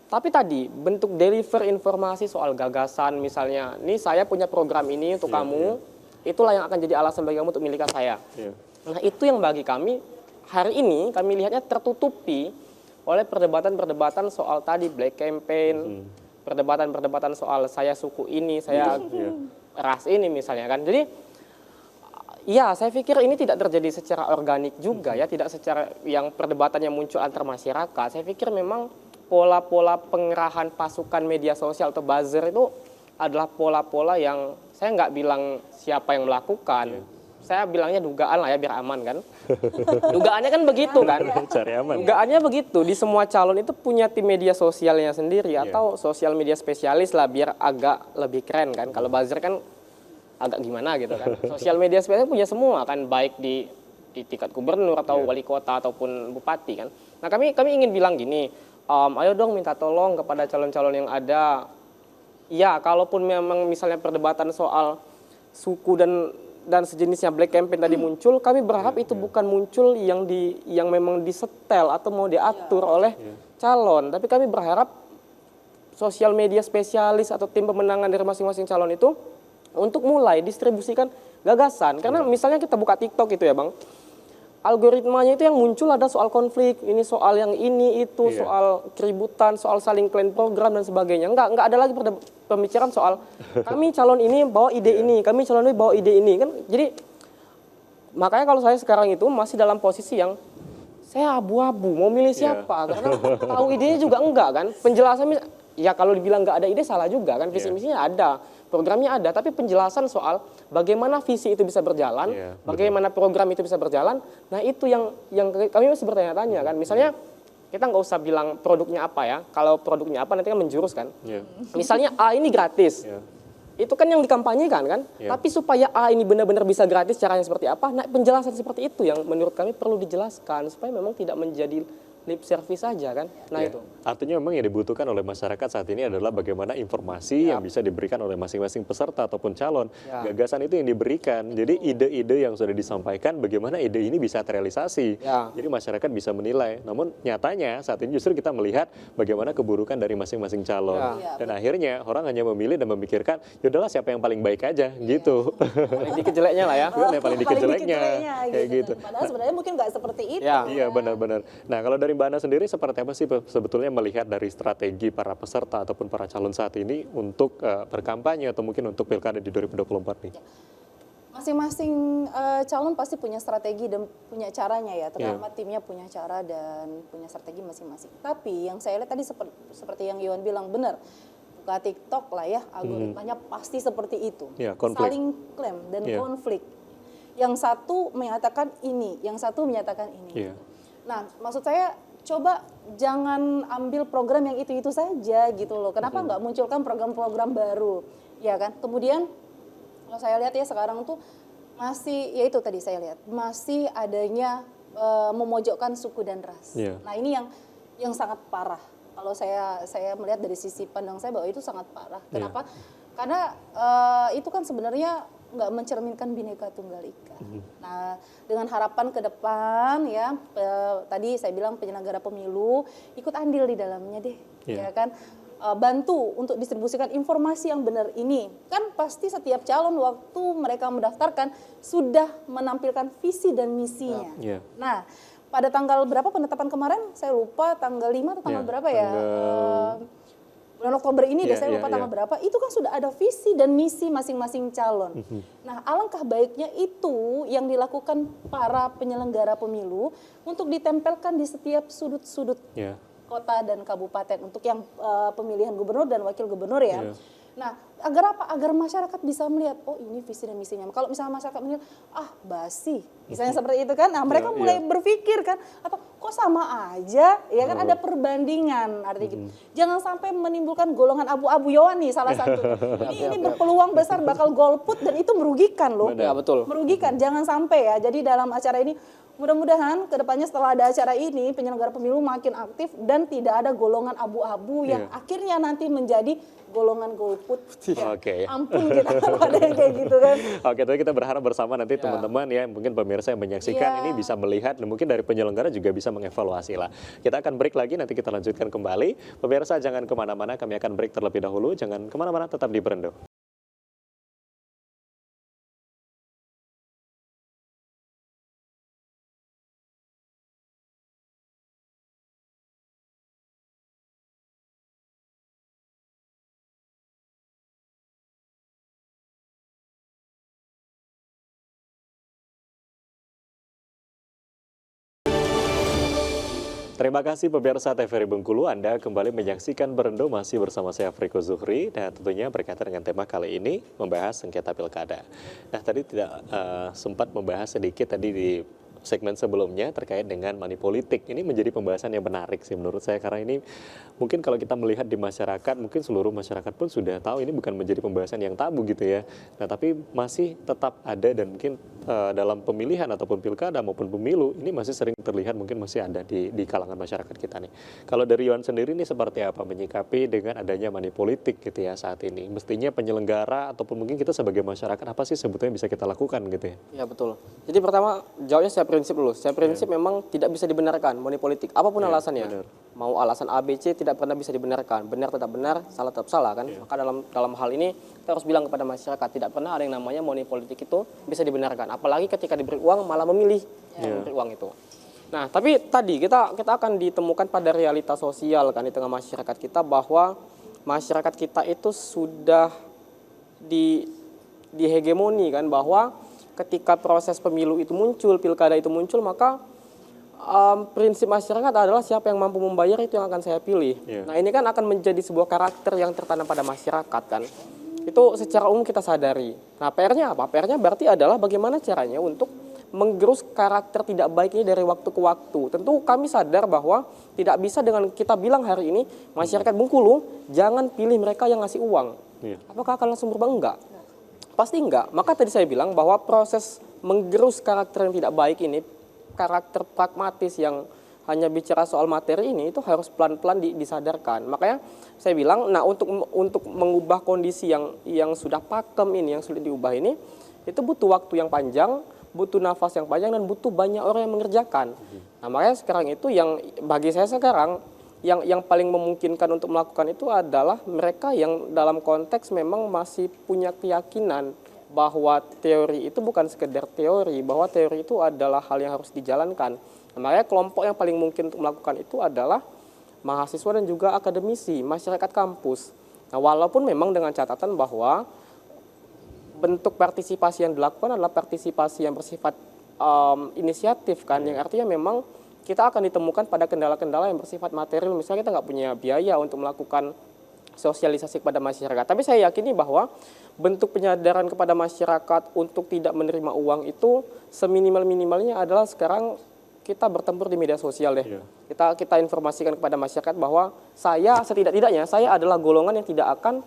Tapi tadi bentuk deliver informasi soal gagasan misalnya, nih saya punya program ini untuk kamu, itulah yang akan jadi alasan bagi kamu untuk memilihkan saya. Nah itu yang bagi kami hari ini kami lihatnya tertutupi oleh perdebatan-perdebatan soal tadi black campaign, perdebatan-perdebatan soal saya suku ini, saya ras ini misalnya kan. Jadi ya saya pikir ini tidak terjadi secara organik juga ya, tidak secara yang perdebatannya muncul antar masyarakat. Saya pikir memang pola-pola pengerahan pasukan media sosial atau buzzer itu adalah pola-pola yang saya nggak bilang siapa yang melakukan. Saya bilangnya dugaan lah ya biar aman kan. Dugaannya kan begitu kan. Cari aman. Dugaannya begitu, di semua calon itu punya tim media sosialnya sendiri atau sosial media spesialis lah biar agak lebih keren kan. Kalau buzzer kan agak gimana gitu kan. Sosial media spesialis punya semua kan, baik di tingkat gubernur atau wali kota ataupun bupati kan. Nah kami ingin bilang gini, ayo dong minta tolong kepada calon-calon yang ada. Ya, kalaupun memang misalnya perdebatan soal suku dan sejenisnya black campaign tadi muncul, kami berharap itu bukan muncul yang memang disetel atau mau diatur oleh calon. Tapi kami berharap sosial media spesialis atau tim pemenangan dari masing-masing calon itu untuk mulai distribusikan gagasan. Karena misalnya kita buka TikTok itu ya Bang, algoritmanya itu yang muncul ada soal konflik, ini soal yang ini itu, soal keributan, soal saling klaim program dan sebagainya. Enggak ada lagi pembicaraan soal kami calon ini bawa ide ini, kami calon ini bawa ide ini kan. Jadi makanya kalau saya sekarang itu masih dalam posisi yang saya abu-abu mau milih siapa karena tahu idenya juga enggak kan. Penjelasannya ya kalau dibilang enggak ada ide salah juga kan, visi misinya ada. Programnya ada, tapi penjelasan soal bagaimana visi itu bisa berjalan, bagaimana program itu bisa berjalan, nah itu yang kami masih bertanya-tanya kan. Misalnya kita nggak usah bilang produknya apa ya, kalau produknya apa nanti kan menjurus kan. Misalnya A ini gratis, itu kan yang dikampanyekan kan. Tapi supaya A ini benar-benar bisa gratis, caranya seperti apa? Nah penjelasan seperti itu yang menurut kami perlu dijelaskan supaya memang tidak menjadi lip service saja kan. Nah itu. Artinya memang yang dibutuhkan oleh masyarakat saat ini adalah bagaimana informasi yang bisa diberikan oleh masing-masing peserta ataupun calon. Gagasan itu yang diberikan. Jadi ide-ide yang sudah disampaikan bagaimana ide ini bisa terrealisasi. Jadi masyarakat bisa menilai. Namun nyatanya saat ini justru kita melihat bagaimana keburukan dari masing-masing calon. Dan akhirnya orang hanya memilih dan memikirkan, yaudahlah siapa yang paling baik aja gitu. Paling dikit jeleknya lah ya. Paling dikit jeleknya. Kayak gitu. Padahal sebenarnya mungkin nggak seperti itu. Iya benar-benar. Nah kalau dari Mbak Ana sendiri seperti apa sih sebetulnya melihat dari strategi para peserta ataupun para calon saat ini untuk berkampanye atau mungkin untuk pilkada di 2024 nih? Masing-masing calon pasti punya strategi dan punya caranya ya, terutama timnya punya cara dan punya strategi masing-masing. Tapi yang saya lihat tadi seperti yang Iwan bilang benar, buka TikTok lah ya, algoritmanya pasti seperti itu. Saling klaim dan konflik. Yang satu menyatakan ini, yang satu menyatakan ini. Nah, maksud saya coba jangan ambil program yang itu-itu saja gitu loh. Kenapa nggak munculkan program-program baru, ya kan? Kemudian kalau saya lihat ya sekarang tuh masih, ya itu tadi saya lihat masih adanya memojokkan suku dan ras. Nah ini yang sangat parah. Kalau saya melihat dari sisi pandang saya bahwa itu sangat parah. Kenapa? Karena itu kan sebenarnya nggak mencerminkan Bhinneka Tunggal Ika. Nah, dengan harapan ke depan ya, tadi saya bilang penyelenggara pemilu ikut andil di dalamnya deh, ya kan, bantu untuk distribusikan informasi yang benar ini. Kan pasti setiap calon waktu mereka mendaftarkan sudah menampilkan visi dan misinya. Nah, pada tanggal berapa penetapan kemarin? Saya lupa tanggal 5 atau tanggal berapa ya? Bulan Oktober ini deh, saya lupa tanggal berapa, itu kan sudah ada visi dan misi masing-masing calon. Nah, alangkah baiknya itu yang dilakukan para penyelenggara pemilu untuk ditempelkan di setiap sudut-sudut kota dan kabupaten untuk yang pemilihan gubernur dan wakil gubernur ya. Iya. Nah, agar apa? Agar masyarakat bisa melihat, oh ini visi dan misinya. Kalau misalnya masyarakat melihat, ah basi, misalnya seperti itu kan, nah mereka mulai berpikir kan, atau kok sama aja, ya kan ada perbandingan, artinya gitu. Jangan sampai menimbulkan golongan abu-abu Yohan nih salah satunya. Ini berpeluang besar bakal golput dan itu merugikan loh. Ya betul. Merugikan, jangan sampai ya. Jadi dalam acara ini, mudah-mudahan kedepannya setelah ada acara ini, penyelenggara pemilu makin aktif dan tidak ada golongan abu-abu yang akhirnya nanti menjadi golongan golput. Ya, Oke. ampun kita kalau ada yang kayak gitu kan. Oke, tapi kita berharap bersama nanti teman-teman ya, mungkin pemirsa yang menyaksikan ini bisa melihat, dan mungkin dari penyelenggara juga bisa mengevaluasi lah. Kita akan break lagi, nanti kita lanjutkan kembali. Pemirsa jangan kemana-mana, kami akan break terlebih dahulu. Jangan kemana-mana, tetap di Berendo. Terima kasih pemirsa TVRI Bengkulu, Anda kembali menyaksikan Berendo masih bersama saya Friko Zuhri, dan tentunya berkaitan dengan tema kali ini membahas sengketa pilkada. Nah, tadi tidak sempat membahas sedikit tadi di segmen sebelumnya terkait dengan money politik. Ini menjadi pembahasan yang menarik sih menurut saya, karena ini mungkin kalau kita melihat di masyarakat, mungkin seluruh masyarakat pun sudah tahu ini bukan menjadi pembahasan yang tabu gitu ya. Nah, tapi masih tetap ada, dan mungkin dalam pemilihan ataupun pilkada maupun pemilu ini masih sering terlihat, mungkin masih ada di kalangan masyarakat kita nih. Kalau dari Yohan sendiri ini seperti apa menyikapi dengan adanya money politik gitu ya saat ini? Mestinya penyelenggara ataupun mungkin kita sebagai masyarakat apa sih sebetulnya bisa kita lakukan gitu ya? Ya betul. Jadi pertama jawabnya saya prinsip dulu. Saya prinsip memang tidak bisa dibenarkan money politik. Apapun alasannya. benar. Mau alasan A, B, C tidak pernah bisa dibenarkan. Benar tetap benar, salah tetap salah kan. Maka dalam hal ini kita harus bilang kepada masyarakat tidak pernah ada yang namanya money politik itu bisa dibenarkan. Apalagi ketika diberi uang malah memilih memberi uang itu. Nah, tapi tadi kita akan ditemukan pada realita sosial kan di tengah masyarakat kita, bahwa masyarakat kita itu sudah dihegemoni kan, bahwa ketika proses pemilu itu muncul, pilkada itu muncul, maka prinsip masyarakat adalah siapa yang mampu membayar itu yang akan saya pilih. Nah, ini kan akan menjadi sebuah karakter yang tertanam pada masyarakat kan. Itu secara umum kita sadari. Nah, PR-nya apa? PR-nya berarti adalah bagaimana caranya untuk menggerus karakter tidak baik ini dari waktu ke waktu. Tentu kami sadar bahwa tidak bisa dengan kita bilang hari ini masyarakat Bengkulu jangan pilih mereka yang ngasih uang. Apakah akan langsung berubah? Enggak. Pasti enggak. Maka tadi saya bilang bahwa proses menggerus karakter yang tidak baik ini, karakter pragmatis yang hanya bicara soal materi ini, itu harus pelan-pelan disadarkan. Makanya saya bilang, nah untuk mengubah kondisi yang sudah pakem ini, yang sulit diubah ini, itu butuh waktu yang panjang, butuh nafas yang panjang, dan butuh banyak orang yang mengerjakan. Nah, makanya sekarang itu yang bagi saya sekarang yang paling memungkinkan untuk melakukan itu adalah mereka yang dalam konteks memang masih punya keyakinan bahwa teori itu bukan sekedar teori, bahwa teori itu adalah hal yang harus dijalankan. Nah, makanya kelompok yang paling mungkin untuk melakukan itu adalah mahasiswa dan juga akademisi, masyarakat kampus. Nah, walaupun memang dengan catatan bahwa bentuk partisipasi yang dilakukan adalah partisipasi yang bersifat inisiatif kan, yang artinya memang kita akan ditemukan pada kendala-kendala yang bersifat material. Misalnya kita nggak punya biaya untuk melakukan sosialisasi kepada masyarakat. Tapi saya yakini bahwa bentuk penyadaran kepada masyarakat untuk tidak menerima uang itu seminimal-minimalnya adalah sekarang kita bertempur di media sosial deh. Kita informasikan kepada masyarakat bahwa saya setidak-tidaknya saya adalah golongan yang tidak akan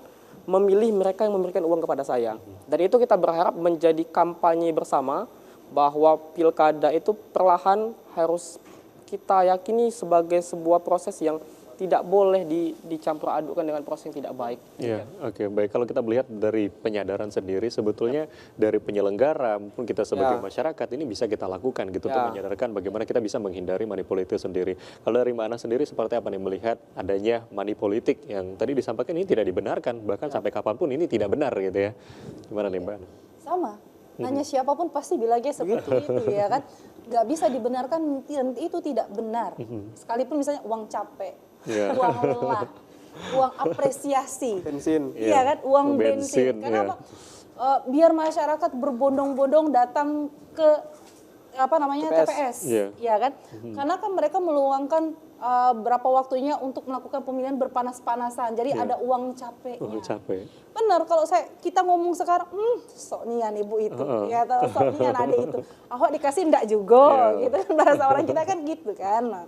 memilih mereka yang memberikan uang kepada saya. Dan itu kita berharap menjadi kampanye bersama bahwa pilkada itu perlahan harus kita yakini sebagai sebuah proses yang tidak boleh dicampur adukkan dengan proses yang tidak baik. Iya, oke, baik. Kalau kita melihat dari penyadaran sendiri, sebetulnya dari penyelenggara maupun kita sebagai masyarakat ini bisa kita lakukan gitu untuk menyadarkan bagaimana kita bisa menghindari money politik sendiri. Kalau dari Mbak Ana sendiri seperti apa nih melihat adanya money politik yang tadi disampaikan ini tidak dibenarkan, bahkan sampai kapanpun ini tidak benar gitu ya. Gimana nih Mbak Ana? Sama. Nanya siapapun pasti bilangnya seperti itu ya kan. Nggak bisa dibenarkan, itu tidak benar. Sekalipun misalnya uang capek, uang lelah, uang apresiasi. Bensin. Iya kan, uang bensin. Kenapa? Biar masyarakat berbondong-bondong datang ke TPS, Iya. ya kan? Karena kan mereka meluangkan berapa waktunya untuk melakukan pemilihan berpanas-panasan, jadi ada uang capeknya. Capek. Benar, kalau kita ngomong sekarang, sok nian ibu itu, ya atau sok nian adik itu, Ahok dikasih enggak juga, gitu kan bahasa orang kita kan gitu kan. Nah,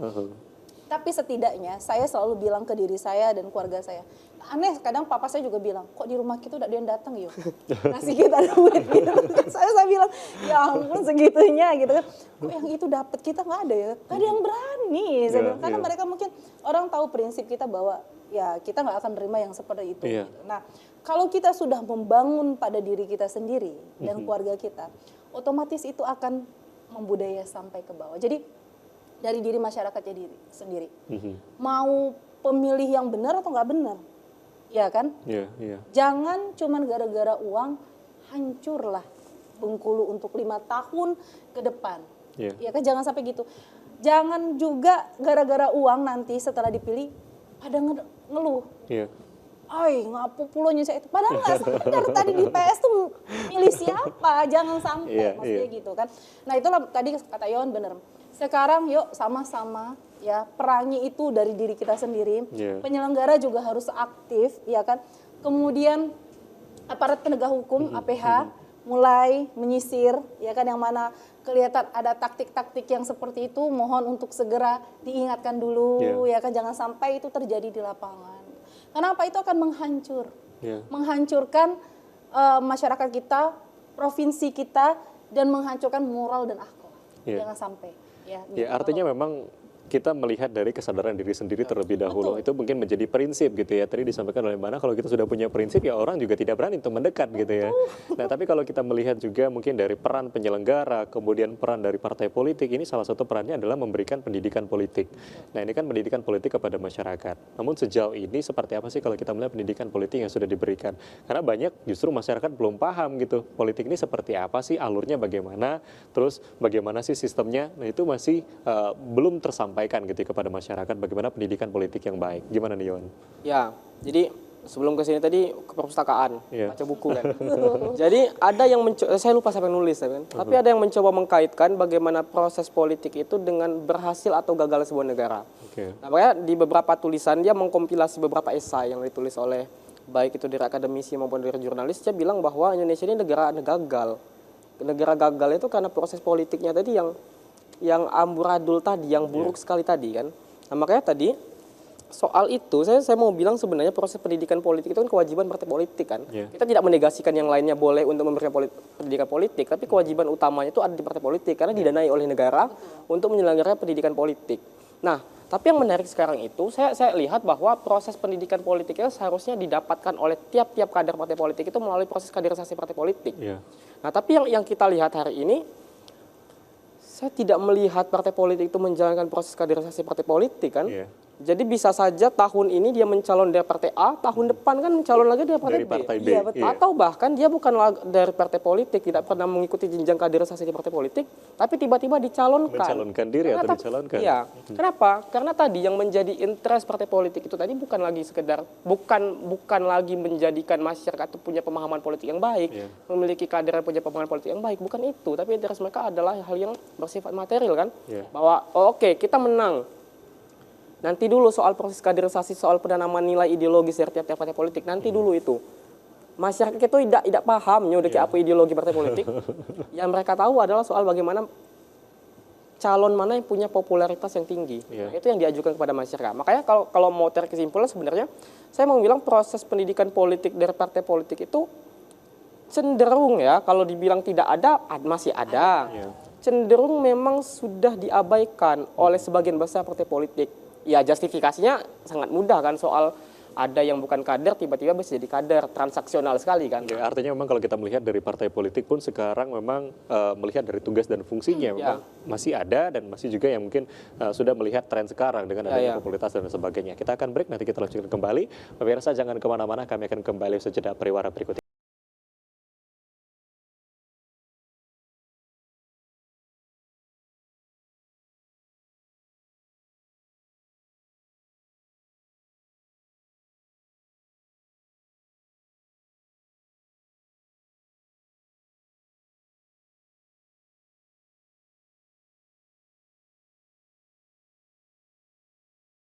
tapi setidaknya saya selalu bilang ke diri saya dan keluarga saya, aneh kadang papa saya juga bilang, kok di rumah kita udah dia yang datang yuk, ngasih kita duit gitu. Saya bilang, ya ampun segitunya gitu kan, kok yang itu dapat kita nggak ada ya, nggak ada yang berani. Saya bilang, karena mereka mungkin orang tahu prinsip kita bahwa ya kita nggak akan terima yang seperti itu. Gitu. Nah, kalau kita sudah membangun pada diri kita sendiri dan keluarga kita, otomatis itu akan membudaya sampai ke bawah. Jadi dari diri masyarakatnya sendiri. Mau pemilih yang benar atau nggak benar, ya kan? Jangan cuman gara-gara uang hancurlah Bengkulu untuk 5 tahun ke depan. Ya kan, jangan sampai gitu. Jangan juga gara-gara uang nanti setelah dipilih pada ngeluh. Ay, ngapu pulonya saya itu. Padahal nggak sadar tadi di PS tuh milih siapa, jangan sampai maksudnya gitu kan. Nah itulah tadi kata Yon bener. Sekarang yuk sama-sama ya perangi itu dari diri kita sendiri. Penyelenggara juga harus aktif, ya kan. Kemudian aparat penegak hukum APH mulai menyisir, ya kan, yang mana kelihatan ada taktik-taktik yang seperti itu, mohon untuk segera diingatkan dulu, ya kan, jangan sampai itu terjadi di lapangan. Kenapa? Itu akan menghancurkan masyarakat kita, provinsi kita, dan menghancurkan moral dan akhlak. Jangan sampai. Ya, artinya memang kita melihat dari kesadaran diri sendiri terlebih dahulu. Itu mungkin menjadi prinsip gitu ya. Tadi disampaikan oleh Mana, kalau kita sudah punya prinsip ya orang juga tidak berani untuk mendekat gitu ya. Nah, tapi kalau kita melihat juga mungkin dari peran penyelenggara, kemudian peran dari partai politik, ini salah satu perannya adalah memberikan pendidikan politik. Nah, ini kan pendidikan politik kepada masyarakat. Namun sejauh ini seperti apa sih kalau kita melihat pendidikan politik yang sudah diberikan? Karena banyak justru masyarakat belum paham gitu. Politik ini seperti apa sih, alurnya bagaimana, terus bagaimana sih sistemnya. Nah, itu masih belum tersampaikan gitu kepada masyarakat bagaimana pendidikan politik yang baik. Gimana nih Yon? Ya, jadi sebelum ke sini tadi ke perpustakaan, baca buku kan. Jadi ada yang saya lupa siapa yang nulis kan. Tapi ada yang mencoba mengkaitkan bagaimana proses politik itu dengan berhasil atau gagal sebuah negara. Nah, makanya di beberapa tulisan dia mengkompilasi beberapa esai yang ditulis oleh baik itu dari akademisi maupun dari jurnalis, dia bilang bahwa Indonesia ini negara gagal. Negara gagal itu karena proses politiknya tadi yang amburadul tadi, yang buruk sekali tadi kan. Nah, makanya tadi soal itu saya mau bilang sebenarnya proses pendidikan politik itu kan kewajiban partai politik kan. Kita tidak menegasikan yang lainnya boleh untuk memberikan pendidikan politik, tapi kewajiban utamanya itu ada di partai politik karena didanai oleh negara untuk menyelenggarakan pendidikan politik. Nah, tapi yang menarik sekarang itu saya lihat bahwa proses pendidikan politik itu seharusnya didapatkan oleh tiap-tiap kader partai politik itu melalui proses kaderisasi partai politik. Nah, tapi yang kita lihat hari ini, saya tidak melihat partai politik itu menjalankan proses kaderisasi partai politik kan. Jadi bisa saja tahun ini dia mencalon dari partai A, tahun depan kan mencalon lagi dari partai B. Iya, betul. Atau bahkan dia bukan dari partai politik, tidak pernah mengikuti jenjang kaderisasi di partai politik, tapi tiba-tiba dicalonkan. Mencalonkan diri atau dicalonkan. Iya. Kenapa? Karena tadi yang menjadi interest partai politik itu tadi bukan lagi sekedar, bukan lagi menjadikan masyarakat itu punya pemahaman politik yang baik, memiliki kader yang punya pemahaman politik yang baik, bukan itu. Tapi interest mereka adalah hal yang bersifat material kan. Bahwa oke, kita menang. Nanti dulu soal proses kaderisasi, soal penanaman nilai ideologis dari tiap-tiap partai politik, nanti dulu itu. Masyarakat itu tidak paham udah kayak apa ideologi partai politik. Yang mereka tahu adalah soal bagaimana calon mana yang punya popularitas yang tinggi. Nah, itu yang diajukan kepada masyarakat. Makanya kalau mau tarik kesimpulan sebenarnya, saya mau bilang proses pendidikan politik dari partai politik itu cenderung ya, kalau dibilang tidak ada, masih ada. Cenderung memang sudah diabaikan oleh sebagian besar partai politik. Ya justifikasinya sangat mudah kan, soal ada yang bukan kader tiba-tiba bisa jadi kader, transaksional sekali kan. Artinya memang kalau kita melihat dari partai politik pun sekarang memang melihat dari tugas dan fungsinya memang masih ada, dan masih juga yang mungkin sudah melihat tren sekarang dengan adanya popularitas dan sebagainya. Kita akan break, nanti kita lanjutkan kembali. Pemirsa jangan kemana-mana, kami akan kembali sejenak periwara berikut ini.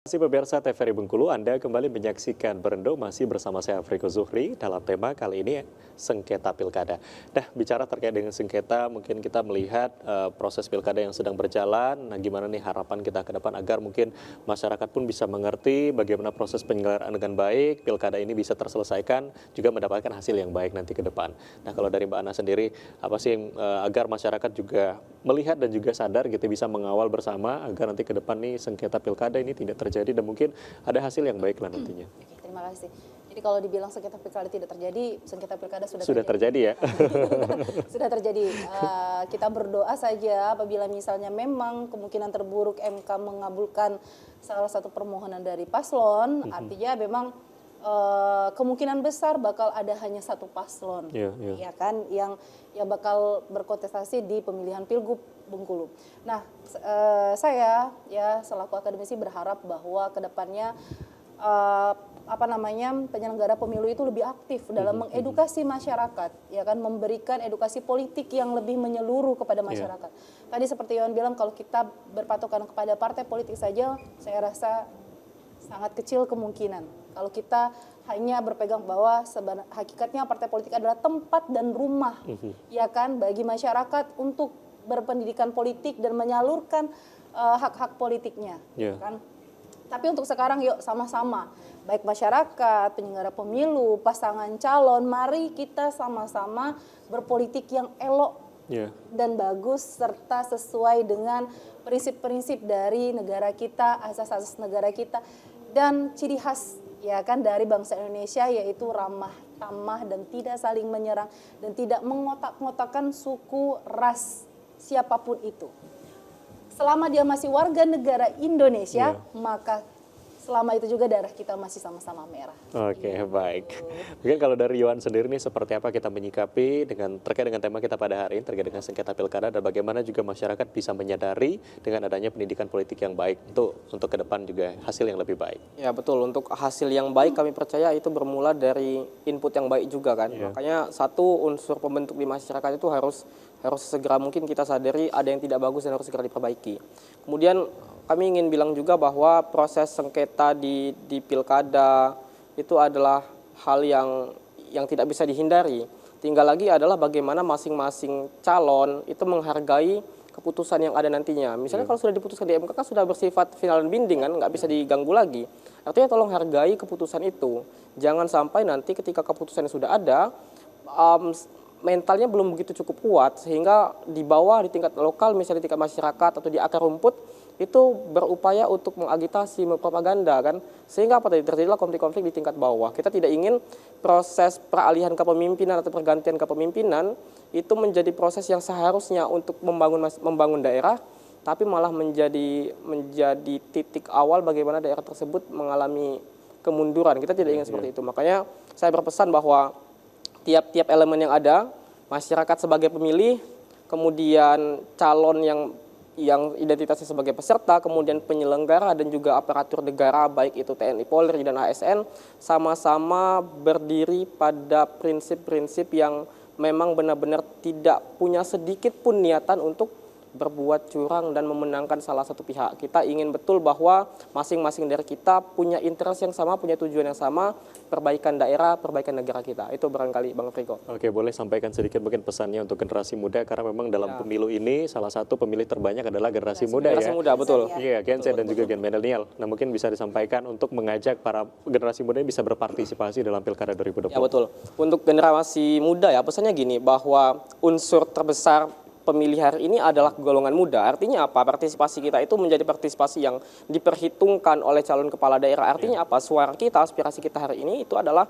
Terima kasih pemirsa TVRI Bengkulu, Anda kembali menyaksikan Berendo masih bersama saya Afriko Zuhri dalam tema kali ini sengketa pilkada. Nah, bicara terkait dengan sengketa, mungkin kita melihat proses pilkada yang sedang berjalan. Nah, gimana nih harapan kita ke depan agar mungkin masyarakat pun bisa mengerti bagaimana proses penyelenggaraan dengan baik, pilkada ini bisa terselesaikan, juga mendapatkan hasil yang baik nanti ke depan. Nah, kalau dari Mbak Ana sendiri, apa sih yang, agar masyarakat juga melihat dan juga sadar gitu bisa mengawal bersama agar nanti ke depan nih sengketa pilkada ini tidak terjadi dan mungkin ada hasil yang baik lah nantinya. Oke, terima kasih. Jadi kalau dibilang sengketa pilkada tidak terjadi, sengketa pilkada Sudah terjadi ya. Sudah terjadi. Kita berdoa saja apabila misalnya memang kemungkinan terburuk MK mengabulkan salah satu permohonan dari paslon, artinya memang kemungkinan besar bakal ada hanya satu paslon, ya kan, yang bakal berkontestasi di pemilihan Pilgub Bengkulu. Nah, saya ya selaku akademisi berharap bahwa kedepannya penyelenggara pemilu itu lebih aktif dalam mengedukasi masyarakat, ya kan, memberikan edukasi politik yang lebih menyeluruh kepada masyarakat. Tadi seperti Yohan bilang, kalau kita berpatokan kepada partai politik saja, saya rasa sangat kecil kemungkinan. Kalau kita hanya berpegang bahwa hakikatnya partai politik adalah tempat dan rumah, ya kan, bagi masyarakat untuk berpendidikan politik dan menyalurkan hak-hak politiknya, kan. Tapi untuk sekarang yuk sama-sama, baik masyarakat, penyelenggara pemilu, pasangan calon, mari kita sama-sama berpolitik yang elok dan bagus serta sesuai dengan prinsip-prinsip dari negara kita, asas-asas negara kita dan ciri khas, ya kan, dari bangsa Indonesia, yaitu ramah tamah dan tidak saling menyerang dan tidak mengotak-ngotakan suku, ras siapapun itu. Selama dia masih warga negara Indonesia, maka selama itu juga darah kita masih sama-sama merah. Oke, baik. Mungkin kalau dari Yohan sendiri nih seperti apa kita menyikapi terkait dengan tema kita pada hari ini terkait dengan sengketa pilkada dan bagaimana juga masyarakat bisa menyadari dengan adanya pendidikan politik yang baik untuk ke depan juga hasil yang lebih baik. Ya betul, untuk hasil yang baik kami percaya itu bermula dari input yang baik juga kan. Makanya satu unsur pembentuk di masyarakat itu harus segera mungkin kita sadari ada yang tidak bagus dan harus segera diperbaiki. Kemudian kami ingin bilang juga bahwa proses sengketa di pilkada itu adalah hal yang tidak bisa dihindari. Tinggal lagi adalah bagaimana masing-masing calon itu menghargai keputusan yang ada nantinya. Misalnya kalau sudah diputuskan di MK kan sudah bersifat final dan binding kan, nggak bisa diganggu lagi. Artinya tolong hargai keputusan itu. Jangan sampai nanti ketika keputusan sudah ada, mentalnya belum begitu cukup kuat sehingga di bawah di tingkat lokal misalnya di tingkat masyarakat atau di akar rumput itu berupaya untuk mengagitasi, mempropaganda kan, sehingga apa tadi terjadilah konflik-konflik di tingkat bawah. Kita tidak ingin proses peralihan kepemimpinan atau pergantian kepemimpinan itu menjadi proses yang seharusnya untuk membangun daerah, tapi malah menjadi titik awal bagaimana daerah tersebut mengalami kemunduran. Kita tidak ingin seperti itu. Makanya saya berpesan bahwa tiap-tiap elemen yang ada, masyarakat sebagai pemilih, kemudian calon yang identitasnya sebagai peserta, kemudian penyelenggara dan juga aparatur negara baik itu TNI, Polri dan ASN sama-sama berdiri pada prinsip-prinsip yang memang benar-benar tidak punya sedikit pun niatan untuk berbuat curang dan memenangkan salah satu pihak. Kita ingin betul bahwa masing-masing dari kita punya interest yang sama, punya tujuan yang sama, perbaikan daerah, perbaikan negara kita. Itu barangkali Bang Friko. Oke, boleh sampaikan sedikit mungkin pesannya untuk generasi muda karena memang dalam pemilu ini salah satu pemilih terbanyak adalah generasi muda ya. Generasi muda, betul. Iya, Gen Z dan juga Gen Milenial. Nah, mungkin bisa disampaikan untuk mengajak para generasi muda ini bisa berpartisipasi dalam Pilkada 2020. Ya, betul. Untuk generasi muda ya, pesannya gini, bahwa unsur terbesar pemilih hari ini adalah golongan muda. Artinya apa? Partisipasi kita itu menjadi partisipasi yang diperhitungkan oleh calon kepala daerah. Artinya apa? Suara kita, aspirasi kita hari ini itu adalah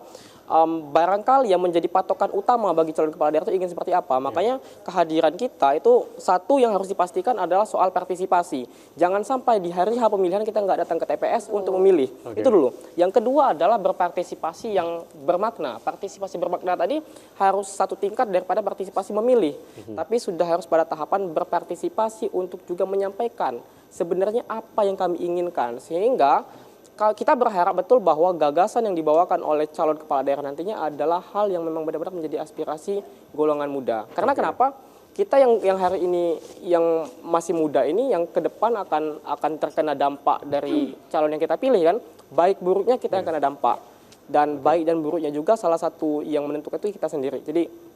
barangkali yang menjadi patokan utama bagi calon kepala daerah itu ingin seperti apa. Makanya kehadiran kita itu satu yang harus dipastikan adalah soal partisipasi. Jangan sampai di hari H pemilihan kita nggak datang ke TPS untuk memilih. Itu dulu. Yang kedua adalah berpartisipasi yang bermakna. Partisipasi bermakna tadi harus satu tingkat daripada partisipasi memilih. Tapi sudah harus pada tahapan berpartisipasi untuk juga menyampaikan sebenarnya apa yang kami inginkan. Sehingga kita berharap betul bahwa gagasan yang dibawakan oleh calon kepala daerah nantinya adalah hal yang memang benar-benar menjadi aspirasi golongan muda. Karena kenapa? kita yang hari ini yang masih muda ini yang ke depan akan terkena dampak dari calon yang kita pilih kan. Baik buruknya kita yang kena dampak. Dan baik dan buruknya juga salah satu yang menentukan itu kita sendiri. Jadi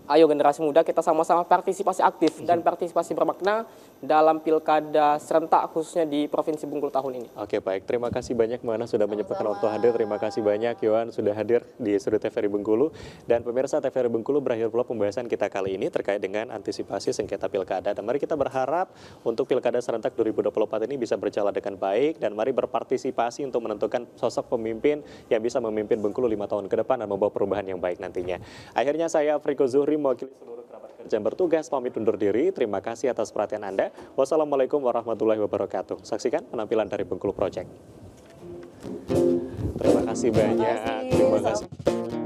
ayo generasi muda kita sama-sama partisipasi aktif dan partisipasi bermakna dalam pilkada serentak khususnya di Provinsi Bengkulu tahun ini. Oke, baik. Terima kasih banyak Mana sudah menyempatkan waktu hadir. Terima kasih banyak Yohan sudah hadir di Studio TVRI Bengkulu. Dan pemirsa TVRI Bengkulu, berakhir pula pembahasan kita kali ini terkait dengan antisipasi sengketa pilkada. Dan mari kita berharap untuk pilkada serentak 2024 ini bisa berjalan dengan baik. Dan mari berpartisipasi untuk menentukan sosok pemimpin yang bisa memimpin Bengkulu 5 tahun ke depan dan membawa perubahan yang baik nantinya. Akhirnya saya Friko Zuhri mewakili seluruh kerabat kerja yang bertugas pamit undur diri. Terima kasih atas perhatian Anda. Wassalamualaikum warahmatullahi wabarakatuh. Saksikan penampilan dari Bengkulu Project. Terima kasih banyak. Terima kasih.